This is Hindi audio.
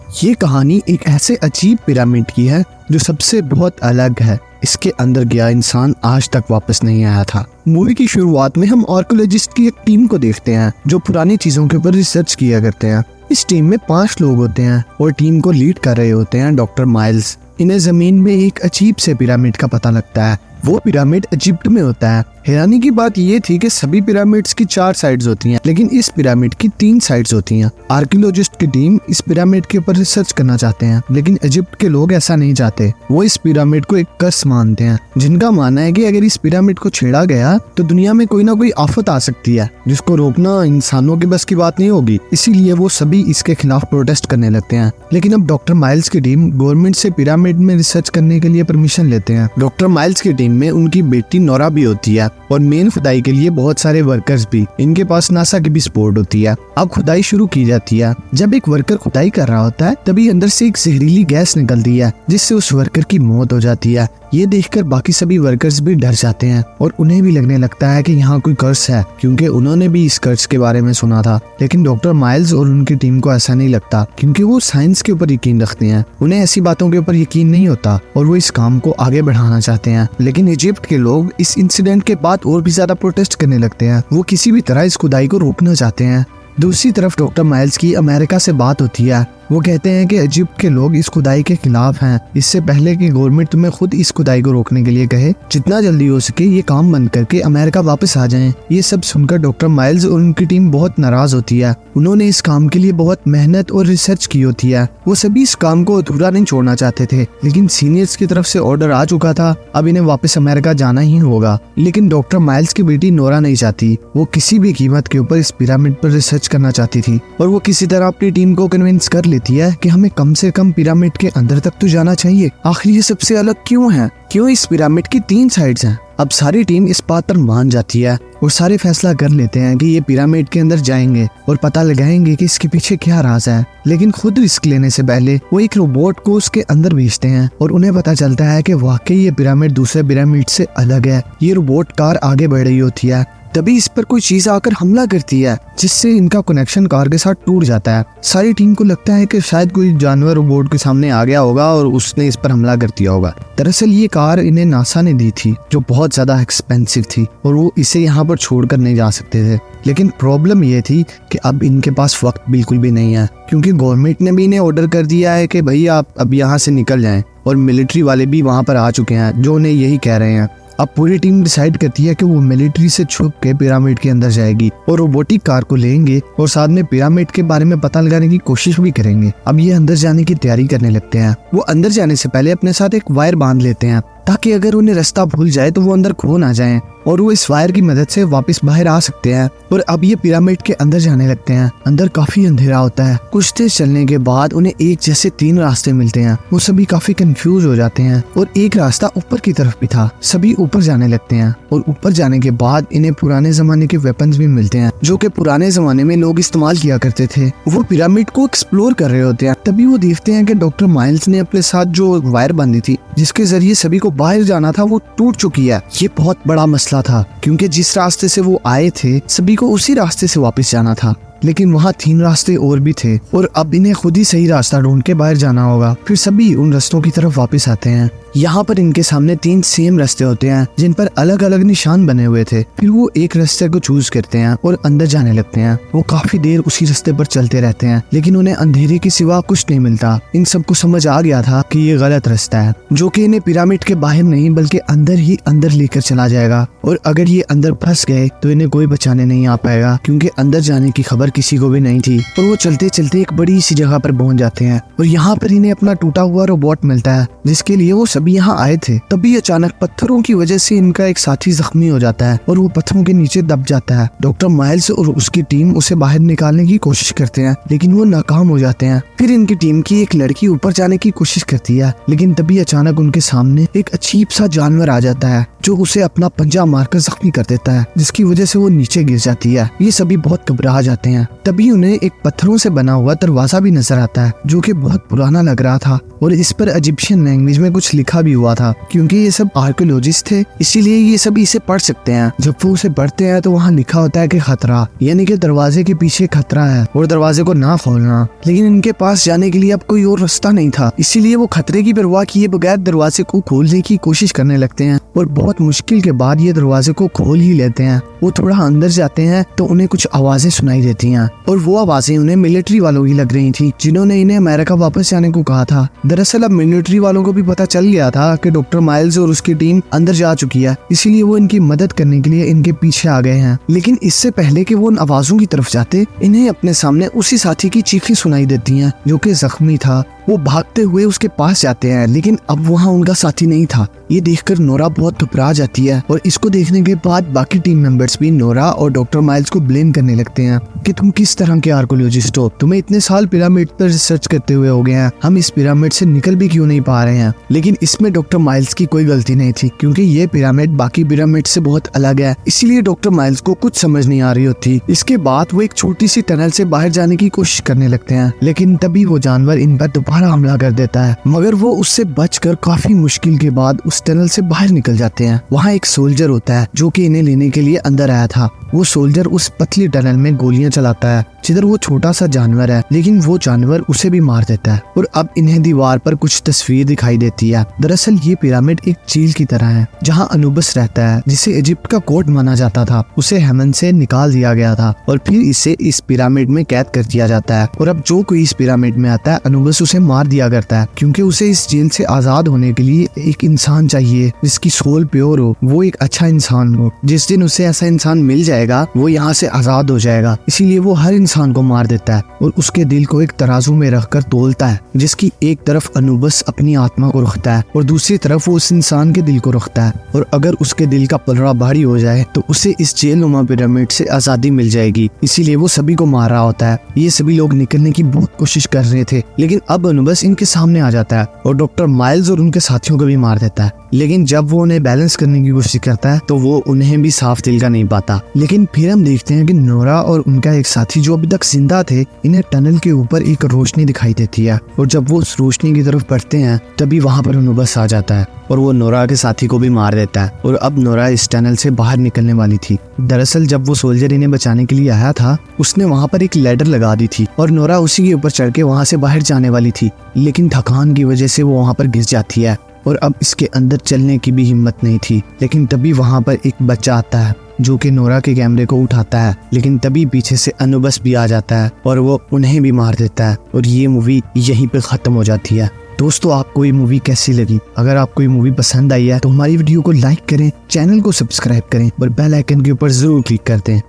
ये कहानी एक ऐसे अजीब पिरामिड की है जो सबसे बहुत अलग है। इसके अंदर गया इंसान आज तक वापस नहीं आया था। मूवी की शुरुआत में हम आर्कियोलॉजिस्ट की एक टीम को देखते हैं जो पुरानी चीजों के ऊपर रिसर्च किया करते हैं। इस टीम में 5 लोग होते हैं और टीम को लीड कर रहे होते हैं डॉक्टर माइल्स। इन्हें जमीन में एक अजीब से पिरामिड का पता लगता है। वो पिरामिड इजिप्ट में होता है। हैरानी की बात ये थी कि सभी पिरामिड्स की 4 साइड्स होती हैं, लेकिन इस पिरामिड की 3 साइड्स होती हैं। आर्कियोलॉजिस्ट की टीम इस पिरामिड के ऊपर रिसर्च करना चाहते हैं, लेकिन इजिप्ट के लोग ऐसा नहीं चाहते। वो इस पिरामिड को एक कर्स मानते हैं, जिनका मानना है कि अगर इस पिरामिड को छेड़ा गया तो दुनिया में कोई ना कोई आफत आ सकती है, जिसको रोकना इंसानों के बस की बात नहीं होगी। इसीलिए वो सभी इसके खिलाफ प्रोटेस्ट करने लगते हैं। लेकिन अब डॉक्टर माइल्स की टीम गवर्नमेंट से पिरामिड में रिसर्च करने के लिए परमिशन लेते हैं। डॉक्टर माइल्स की टीम में उनकी बेटी नोरा भी होती है और मेन खुदाई के लिए बहुत सारे वर्कर्स भी। इनके पास नासा की भी सपोर्ट होती है। अब खुदाई शुरू की जाती है। जब एक वर्कर खुदाई कर रहा होता है तभी अंदर से एक जहरीली गैस निकलती है, जिससे उस वर्कर की मौत हो जाती है। ये देखकर बाकी सभी वर्कर्स भी डर जाते हैं और उन्हें भी लगने लगता है कि यहाँ कोई कर्स है, क्योंकि उन्होंने भी इस कर्स के बारे में सुना था। लेकिन डॉक्टर माइल्स और उनकी टीम को ऐसा नहीं लगता, क्योंकि वो साइंस के ऊपर यकीन रखते हैं। उन्हें ऐसी बातों के ऊपर यकीन नहीं होता और वो इस काम को आगे बढ़ाना चाहते हैं। लेकिन इजिप्ट के लोग इस इंसिडेंट के बाद और भी ज्यादा प्रोटेस्ट करने लगते हैं। वो किसी भी तरह इस खुदाई को रोकना चाहते हैं। दूसरी तरफ डॉक्टर माइल्स की अमेरिका से बात होती है। वो कहते हैं कि इजिप्ट के लोग इस खुदाई के खिलाफ हैं। इससे पहले कि गवर्नमेंट तुम्हें खुद इस खुदाई को रोकने के लिए कहे, जितना जल्दी हो सके ये काम बंद करके अमेरिका वापस आ जाएं। ये सब सुनकर डॉक्टर माइल्स और उनकी टीम बहुत नाराज होती है। उन्होंने इस काम के लिए बहुत मेहनत और रिसर्च की होती है। वो सभी इस काम को अधूरा नहीं छोड़ना चाहते थे, लेकिन सीनियर्स की तरफ से ऑर्डर आ चुका था। अब इन्हें वापस अमेरिका जाना ही होगा। लेकिन डॉक्टर माइल्स की बेटी नोरा नहीं चाहती। वो किसी भी कीमत के ऊपर इस पिरामिड पर रिसर्च करना चाहती थी और वो किसी तरह अपनी टीम को कन्विंस कर लेती है कि हमें कम से कम पिरामिड के अंदर तक तो जाना चाहिए। आखिर ये सबसे अलग क्यों है? क्यों इस पिरामिड की 3 साइड्स हैं? अब सारी टीम इस बात पर मान जाती है और सारे फैसला कर लेते हैं कि ये पिरामिड के अंदर जाएंगे और पता लगाएंगे कि इसके पीछे क्या राज है। लेकिन खुद रिस्क लेने से पहले वो एक रोबोट को उसके अंदर भेजते हैं और उन्हें पता चलता है कि वाकई ये पिरामिड दूसरे पिरामिड से अलग है। ये रोबोट कार आगे बढ़ रही होती है, तभी इस पर कोई चीज आकर हमला करती है, जिससे इनका कनेक्शन कार के साथ टूट जाता है। सारी टीम को लगता है कि शायद कोई जानवर रोबोट के सामने आ गया होगा और उसने इस पर हमला कर दिया होगा। दरअसल ये कार इन्हें नासा ने दी थी, जो बहुत ज्यादा एक्सपेंसिव थी और वो इसे यहाँ पर छोड़कर नहीं जा सकते थे। लेकिन प्रॉब्लम ये थी कि अब इनके पास वक्त बिल्कुल भी नहीं है, क्योंकि गवर्नमेंट ने भी इन्हें ऑर्डर कर दिया है कि भाई आप अब यहाँ से निकल जाएं, और मिलिट्री वाले भी वहाँ पर आ चुके हैं जो उन्हें यही कह रहे हैं। अब पूरी टीम डिसाइड करती है कि वो मिलिट्री से छुप के पिरामिड के अंदर जाएगी और रोबोटिक कार को लेंगे और साथ में पिरामिड के बारे में पता लगाने की कोशिश भी करेंगे। अब ये अंदर जाने की तैयारी करने लगते हैं। वो अंदर जाने से पहले अपने साथ एक वायर बांध लेते हैं, ताकि अगर उन्हें रास्ता भूल जाए तो वो अंदर खो ना जाएं और वो इस वायर की मदद से वापस बाहर आ सकते हैं। और अब ये पिरामिड के अंदर जाने लगते हैं। अंदर काफी अंधेरा होता है। कुछ देर चलने के बाद उन्हें एक जैसे 3 रास्ते मिलते हैं। वो सभी काफी कंफ्यूज हो जाते हैं और एक रास्ता ऊपर की तरफ भी था। सभी ऊपर जाने लगते हैं और ऊपर जाने के बाद इन्हें पुराने जमाने के वेपन्स भी मिलते हैं, जो कि पुराने जमाने में लोग इस्तेमाल किया करते थे। वो पिरामिड को एक्सप्लोर कर रहे होते हैं। तभी वो देखते हैं कि डॉक्टर माइल्स ने अपने साथ जो वायर बांधी थी, जिसके जरिए सभी को बाहर जाना था, वो टूट चुकी है। ये बहुत बड़ा मसला था, क्योंकि जिस रास्ते से वो आए थे सभी को उसी रास्ते से वापस जाना था। लेकिन वहाँ 3 रास्ते और भी थे और अब इन्हें खुद ही सही रास्ता ढूंढ के बाहर जाना होगा। फिर सभी उन रास्तों की तरफ वापस आते हैं। यहाँ पर इनके सामने 3 सेम रास्ते होते हैं, जिन पर अलग अलग निशान बने हुए थे। फिर वो एक रास्ते को चूज करते हैं और अंदर जाने लगते हैं। वो काफी देर उसी रास्ते पर चलते रहते हैं, लेकिन उन्हें अंधेरे के सिवा कुछ नहीं मिलता। इन सबको समझ आ गया था कि ये गलत रास्ता है, जो कि इन्हें पिरामिड के बाहर नहीं बल्कि अंदर ही अंदर लेकर चला जाएगा। और अगर ये अंदर फंस गए तो इन्हें कोई बचाने नहीं आ पाएगा, क्योंकि अंदर जाने की खबर किसी को भी नहीं थी। और वो चलते चलते एक बड़ी सी जगह पर पहुंच जाते हैं और यहाँ पर इन्हें अपना टूटा हुआ रोबोट मिलता है, जिसके लिए वो सभी यहाँ आए थे। तभी अचानक पत्थरों की वजह से इनका एक साथी जख्मी हो जाता है और वो पत्थरों के नीचे दब जाता है। डॉक्टर माइल्स और उसकी टीम उसे बाहर निकालने की कोशिश करते हैं, लेकिन वो नाकाम हो जाते हैं। फिर इनकी टीम की एक लड़की ऊपर जाने की कोशिश करती है, लेकिन तभी अचानक उनके सामने एक अजीब सा जानवर आ जाता है, जो उसे अपना पंजा मारकर जख्मी कर देता है, जिसकी वजह से वो नीचे गिर जाती है। ये सभी बहुत घबरा जाते हैं हैं। तभी उन्हें एक पत्थरों से बना हुआ दरवाजा भी नजर आता है जो कि बहुत पुराना लग रहा था और इस पर इजिप्शियन लैंग्वेज में कुछ लिखा भी हुआ था। क्योंकि ये सब आर्कियोलॉजिस्ट थे इसीलिए ये सब इसे पढ़ सकते हैं। जब वो उसे पढ़ते हैं तो वहाँ लिखा होता है कि खतरा, यानी कि दरवाजे के पीछे खतरा है और दरवाजे को ना खोलना। लेकिन इनके पास जाने के लिए अब कोई और रास्ता नहीं था, इसीलिए वो खतरे की परवाह किए बगैर दरवाजे को खोलने की कोशिश करने लगते हैं और बहुत मुश्किल के बाद ये दरवाजे को खोल ही लेते हैं। वो थोड़ा अंदर जाते हैं तो उन्हें कुछ आवाजें सुनाई देती हैं और वो आवाजें उन्हें मिलिट्री वालों की लग रही थी जिन्होंने इन्हें अमेरिका वापस जाने को कहा था। दरअसल अब मिलिट्री वालों को भी पता चल गया था कि डॉक्टर माइल्स और उसकी टीम अंदर जा चुकी है, इसीलिए वो इनकी मदद करने के लिए इनके पीछे आ गए हैं। लेकिन इससे पहले कि वो उन आवाजों की तरफ जाते, इन्हें अपने सामने उसी साथी की चीखें सुनाई देती हैं जो कि जख्मी था। वो भागते हुए उसके पास जाते हैं लेकिन अब वहाँ उनका साथी नहीं था। ये देखकर नोरा बहुत घबरा जाती है और इसको देखने के बाद बाकी टीम मेंबर्स भी नोरा और डॉक्टर माइल्स को ब्लेम करने लगते हैं कि तुम किस तरह के आर्कियोलॉजिस्ट हो, तुम्हें इतने साल पिरामिड पर रिसर्च करते हुए हो गए हैं, हम इस पिरामिड से निकल भी क्यों नहीं पा रहे हैं। लेकिन इसमें डॉक्टर माइल्स की कोई गलती नहीं थी क्योंकि ये पिरामिड बाकी पिरामिड से बहुत अलग है, इसीलिए डॉक्टर माइल्स को कुछ समझ नहीं आ रही होती। इसके बाद वो एक छोटी सी टनल से बाहर जाने की कोशिश करने लगते हैं लेकिन तभी वो जानवर इन पर दोबारा हमला कर देता है, मगर वो उससे बचकर काफी मुश्किल के बाद उस टनल से बाहर निकल जाते हैं। वहाँ एक सोल्जर होता है जो कि इन्हें लेने के लिए अंदर आया था। वो सोल्जर उस पतली टनल में गोलियां चलाता है जिधर वो छोटा सा जानवर है, लेकिन वो जानवर उसे भी मार देता है और अब इन्हें दीवार पर कुछ तस्वीर दिखाई देती है। दरअसल ये पिरामिड एक झील की तरह है जहाँ अनुबस रहता है जिसे इजिप्ट का कोड माना जाता था। उसे हेमन से निकाल दिया गया था और फिर इसे इस पिरामिड में कैद कर दिया जाता है और अब जो कोई इस पिरामिड में आता है अनुबस उसे मार दिया करता है क्योंकि उसे इस जेल से आजाद होने के लिए एक इंसान चाहिए जिसकी सोल प्योर हो, वो एक अच्छा इंसान हो। जिस दिन उसे ऐसा इंसान मिल जाएगा वो यहाँ से आजाद हो जाएगा, इसीलिए वो हर इंसान को मार देता है और उसके दिल को एक तराजू में रखकर तोलता है जिसकी एक तरफ अनुबस अपनी आत्मा को रखता है और दूसरी तरफ वो उस इंसान के दिल को रखता है और अगर उसके दिल का पलड़ा भारी हो जाए तो उसे इस जेलनुमा पिरामिड से आजादी मिल जाएगी। इसीलिए वो सभी को मार रहा होता है। ये सभी लोग निकलने की बहुत कोशिश कर रहे थे लेकिन अब अनुबस इनके सामने आ जाता है और डॉक्टर माइल्स और उनके साथियों को भी मार देता है। लेकिन जब वो उन्हें बैलेंस करने की कोशिश करता है तो वो उन्हें भी साफ दिल का नहीं पाता। लेकिन फिर हम देखते हैं कि नोरा और उनका एक साथी जो अभी तक जिंदा थे, इन्हें टनल के ऊपर एक रोशनी दिखाई देती है और जब वो उस रोशनी की तरफ बढ़ते हैं तभी वहाँ पर अनुबस आ जाता है और वो नोरा के साथी को भी मार देता है और अब नोरा इस टनल से बाहर निकलने वाली थी। दरअसल जब वो सोल्जर इन्हें बचाने के लिए आया था उसने वहाँ पर एक लैडर लगा दी थी और नोरा उसी के ऊपर चढ़ के वहाँ से बाहर जाने वाली थी, लेकिन थकान की वजह से वो वहाँ पर गिर जाती है और अब इसके अंदर चलने की भी हिम्मत नहीं थी। लेकिन तभी वहाँ पर एक बच्चा आता है जो कि नोरा के कैमरे को उठाता है, लेकिन तभी पीछे से अनुबस भी आ जाता है और वो उन्हें भी मार देता है और ये मूवी यहीं पे खत्म हो जाती है। दोस्तों आपको ये मूवी कैसी लगी? अगर आपको ये मूवी पसंद आई है तो हमारी वीडियो को लाइक करें, चैनल को सब्सक्राइब करें और बेल आइकन के ऊपर जरूर क्लिक कर दें।